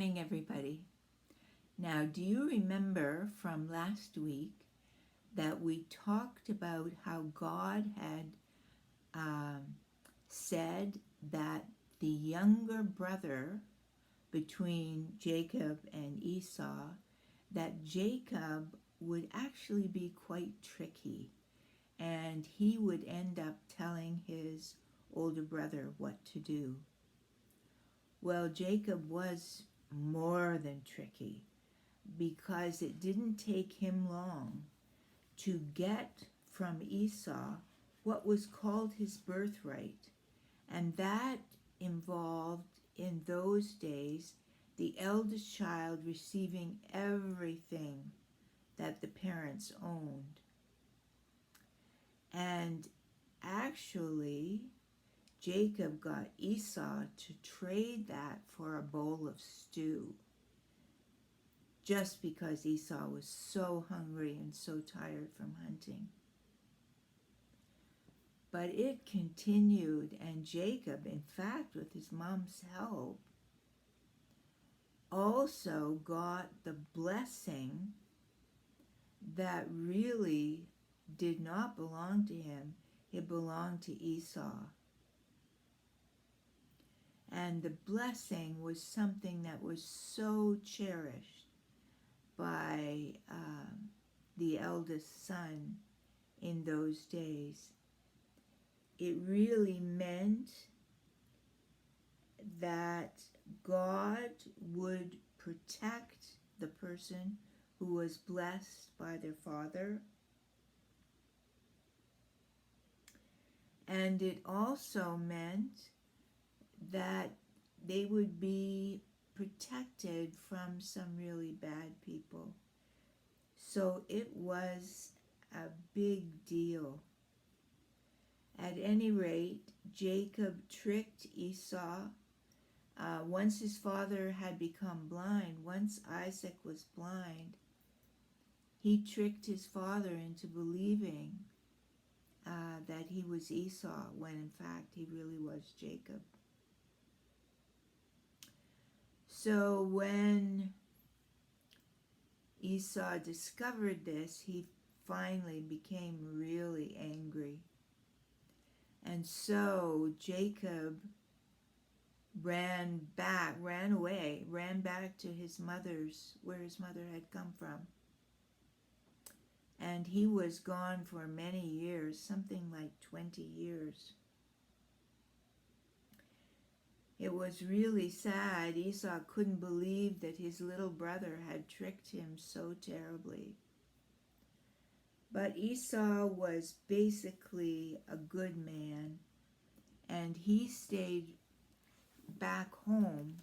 morning, everybody. Now, do you remember from last week that we talked about how God had said that the younger brother between Jacob and Esau, that Jacob would actually be quite tricky, and he would end up telling his older brother what to do? Well, Jacob was more than tricky, because it didn't take him long to get from Esau what was called his birthright, and that involved, in those days, the eldest child receiving everything that the parents owned. And actually, Jacob got Esau to trade that for a bowl of stew, just because Esau was so hungry and so tired from hunting. But it continued, and Jacob, in fact, with his mom's help, also got the blessing that really did not belong to him. It belonged to Esau. And the blessing was something that was so cherished by the eldest son in those days. It really meant that God would protect the person who was blessed by their father. And it also meant that they would be protected from some really bad people. So it was a big deal. At any rate, Jacob tricked Esau. Once his father had become blind, once Isaac was blind, he tricked his father into believing that he was Esau, when in fact he really was Jacob. So when Esau discovered this, he finally became really angry. And so Jacob ran back to his mother's, where his mother had come from. And he was gone for many years, something like 20 years. It was really sad. Esau couldn't believe that his little brother had tricked him so terribly. But Esau was basically a good man, and he stayed back home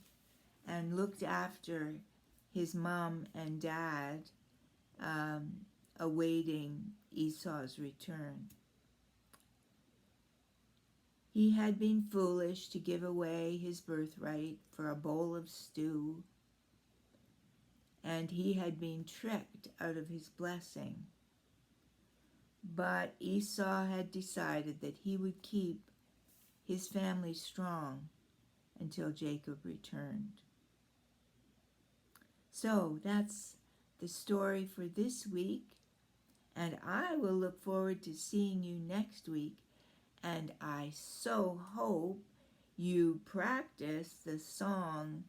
and looked after his mom and dad, awaiting Esau's return. He had been foolish to give away his birthright for a bowl of stew, and he had been tricked out of his blessing. But Esau had decided that he would keep his family strong until Jacob returned. So that's the story for this week, and I will look forward to seeing you next week. And I so hope you practice the song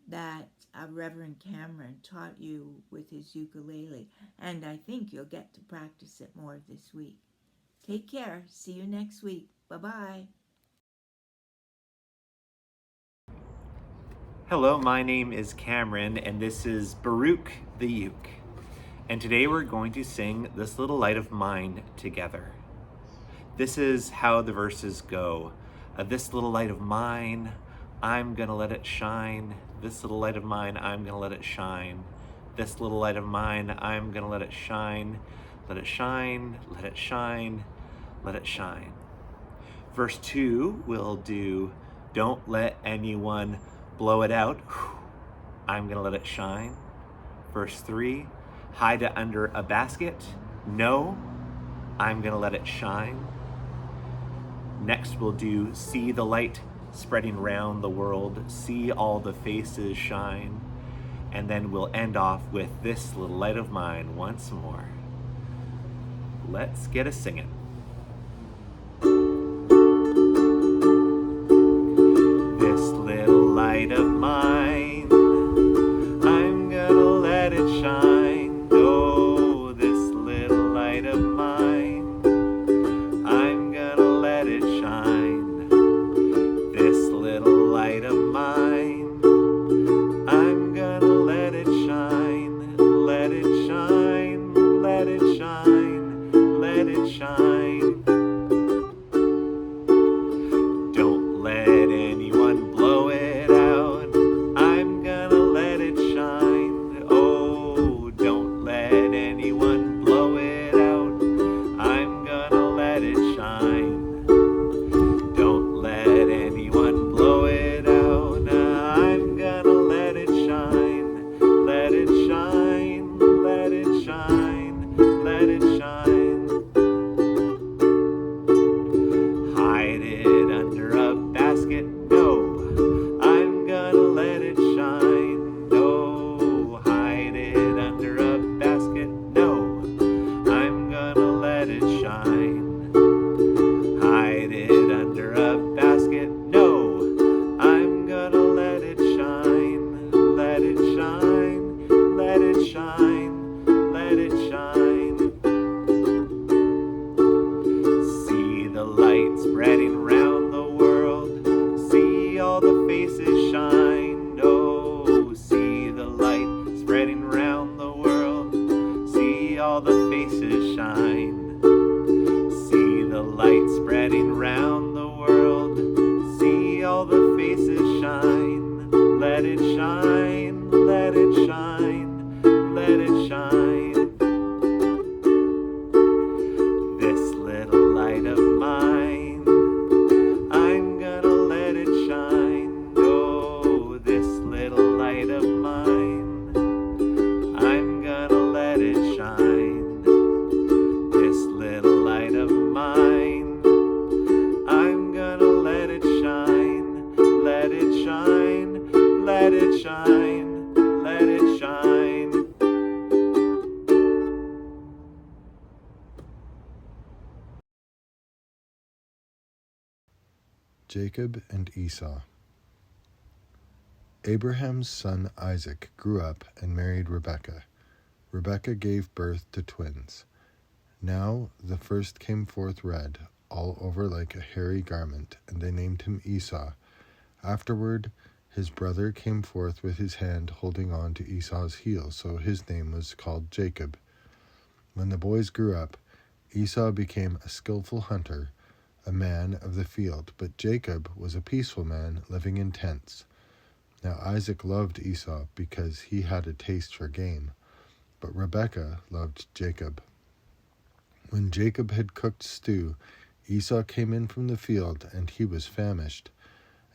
that Reverend Cameron taught you with his ukulele. And I think you'll get to practice it more this week. Take care. See you next week. Bye-bye. Hello, my name is Cameron, and this is Baruch the Uke. And today we're going to sing This Little Light of Mine together. This is how the verses go. This little light of mine, I'm gonna let it shine. This little light of mine, I'm gonna let it shine. This little light of mine, I'm gonna let it shine. Let it shine, let it shine, let it shine. Verse 2, we'll do, don't let anyone blow it out. I'm gonna let it shine. Verse 3, hide it under a basket. No, I'm gonna let it shine. Next we'll do see the light spreading round the world, see all the faces shine. And then we'll end off with this little light of mine once more. Let's get a singing. This little light of mine, I'm gonna let it shine. Oh, this little light of mine, I'm gonna let it shine. This little light of mine, I'm gonna let it shine. Let it shine, let it shine, let it shine. Don't let anyone blow it out. I'm gonna let it shine. Oh, don't let anyone blow it out. I'm gonna let it shine. Don't let anyone blow it out. I'm gonna let it shine. Let it shine, let it shine, let it shine. Hide it under a basket, no, I'm gonna let it shine. No, hide it under a basket, no, I'm gonna let it shine. Hide it under a basket, no, I'm gonna let it shine. Let it shine, let it shine, let it shine. See the light spreading round the world, see all the faces shine. Oh, see the light spreading round the world, see all the faces shine. See the light spreading round the world, see all the faces shine. Let it shine, let it shine, let it shine. This little light of mine, I'm gonna let it shine. Oh, this little light of mine, I'm gonna let it shine. This little light of mine, I'm gonna let it shine. Let it shine, let it shine, let it shine. Jacob and Esau. Abraham's son Isaac grew up and married Rebekah. Rebekah gave birth to twins. Now the first came forth red, all over like a hairy garment, and they named him Esau. Afterward, his brother came forth with his hand holding on to Esau's heel, so his name was called Jacob. When the boys grew up, Esau became a skillful hunter, a man of the field, but Jacob was a peaceful man living in tents. Now Isaac loved Esau because he had a taste for game, but Rebekah loved Jacob. When Jacob had cooked stew, Esau came in from the field, and he was famished.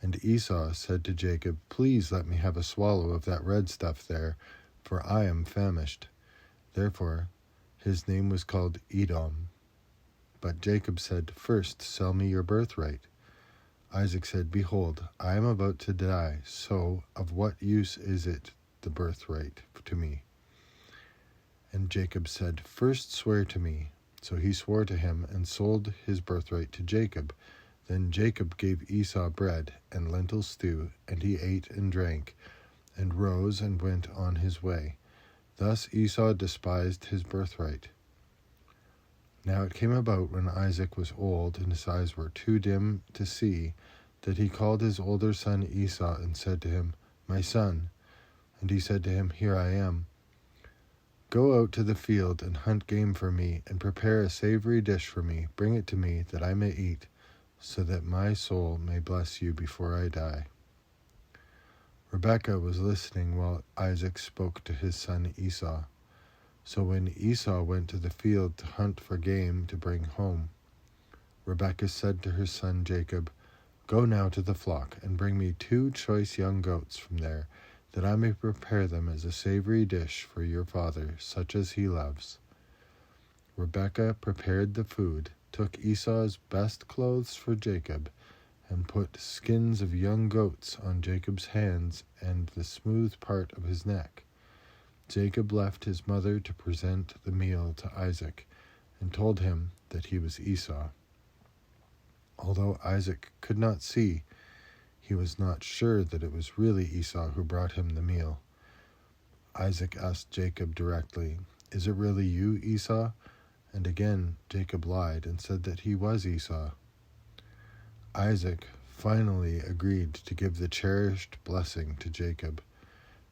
And Esau said to Jacob, "Please let me have a swallow of that red stuff there, for I am famished." Therefore his name was called Edom. But Jacob said, "First sell me your birthright." Isaac said, "Behold, I am about to die, so of what use is it the birthright to me?" And Jacob said, "First swear to me." So he swore to him and sold his birthright to Jacob. Then Jacob gave Esau bread and lentil stew, and he ate and drank, and rose and went on his way. Thus Esau despised his birthright. Now it came about when Isaac was old and his eyes were too dim to see, that he called his older son Esau and said to him, "My son." And he said to him, "Here I am." "Go out to the field and hunt game for me, and prepare a savory dish for me. Bring it to me, that I may eat, so that my soul may bless you before I die." Rebekah was listening while Isaac spoke to his son Esau. So when Esau went to the field to hunt for game to bring home, Rebekah said to her son Jacob, "Go now to the flock, and bring me 2 choice young goats from there, that I may prepare them as a savory dish for your father, such as he loves." Rebekah prepared the food, took Esau's best clothes for Jacob, and put skins of young goats on Jacob's hands and the smooth part of his neck. Jacob left his mother to present the meal to Isaac, and told him that he was Esau. Although Isaac could not see, he was not sure that it was really Esau who brought him the meal. Isaac asked Jacob directly, "Is it really you, Esau?" And again Jacob lied and said that he was Esau. Isaac finally agreed to give the cherished blessing to Jacob.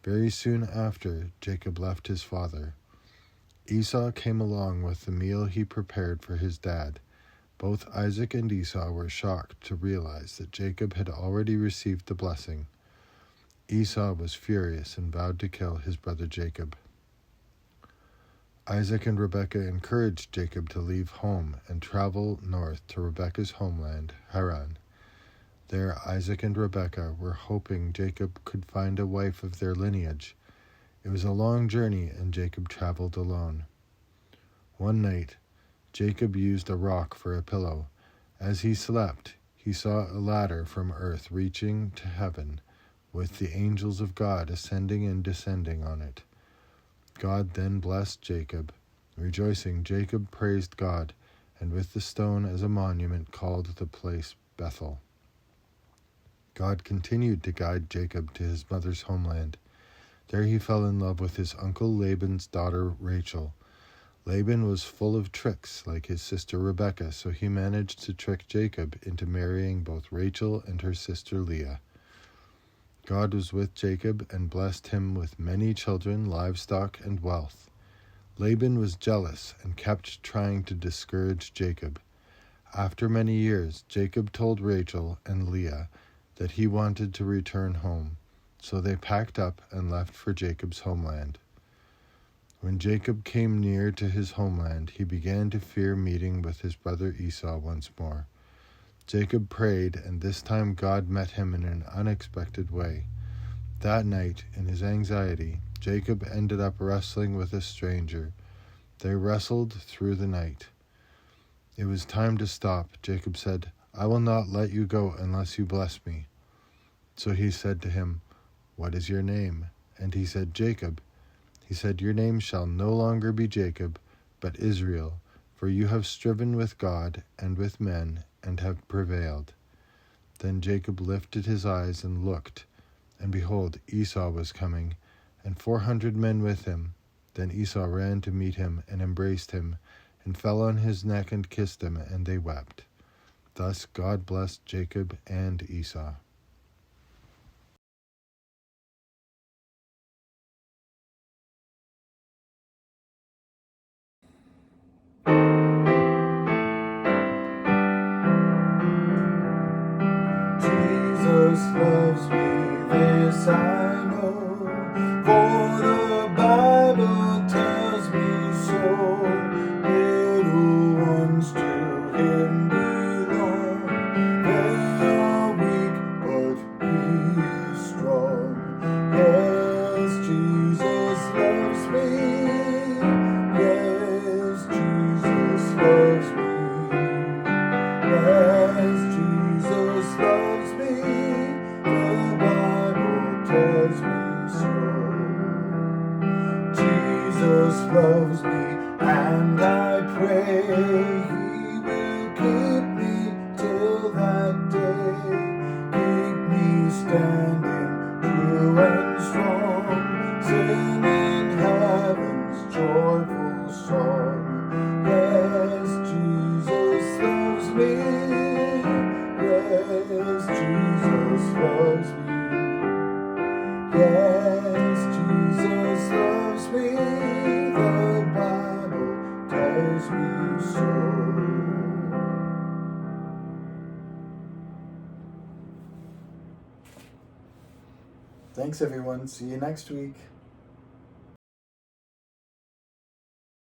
Very soon after, Jacob left his father. Esau came along with the meal he prepared for his dad. Both Isaac and Esau were shocked to realize that Jacob had already received the blessing. Esau was furious and vowed to kill his brother Jacob. Isaac and Rebekah encouraged Jacob to leave home and travel north to Rebekah's homeland, Haran. There, Isaac and Rebekah were hoping Jacob could find a wife of their lineage. It was a long journey, and Jacob traveled alone. One night, Jacob used a rock for a pillow. As he slept, he saw a ladder from earth reaching to heaven, with the angels of God ascending and descending on it. God then blessed Jacob. Rejoicing, Jacob praised God, and with the stone as a monument called the place Bethel. God continued to guide Jacob to his mother's homeland. There he fell in love with his uncle Laban's daughter Rachel. Laban was full of tricks like his sister Rebekah, so he managed to trick Jacob into marrying both Rachel and her sister Leah. God was with Jacob and blessed him with many children, livestock, and wealth. Laban was jealous and kept trying to discourage Jacob. After many years, Jacob told Rachel and Leah that he wanted to return home, so they packed up and left for Jacob's homeland. When Jacob came near to his homeland, he began to fear meeting with his brother Esau once more. Jacob prayed, and this time God met him in an unexpected way. That night, in his anxiety, Jacob ended up wrestling with a stranger. They wrestled through the night. It was time to stop. Jacob said, "I will not let you go unless you bless me." So he said to him, "What is your name?" And he said, "Jacob." He said, "Your name shall no longer be Jacob, but Israel, for you have striven with God and with men, and have prevailed." Then Jacob lifted his eyes and looked, and behold, Esau was coming, and 400 men with him. Then Esau ran to meet him, and embraced him, and fell on his neck and kissed him, and they wept. Thus God blessed Jacob and Esau. Jesus loves me, this I know, for the Bible tells me so. Little ones to him belong, they are weak, but he is strong. Yes, Jesus loves me, yes, Jesus loves me. Yes, Jesus loves me, the Bible tells me so. Jesus loves me, and I pray he will keep me till that day. Keep me standing true and strong, singing heaven's joyful song. Yes, Jesus loves me. Yes, Jesus loves me. Yes, Jesus loves me. The Bible tells me so. Thanks, everyone. See you next week.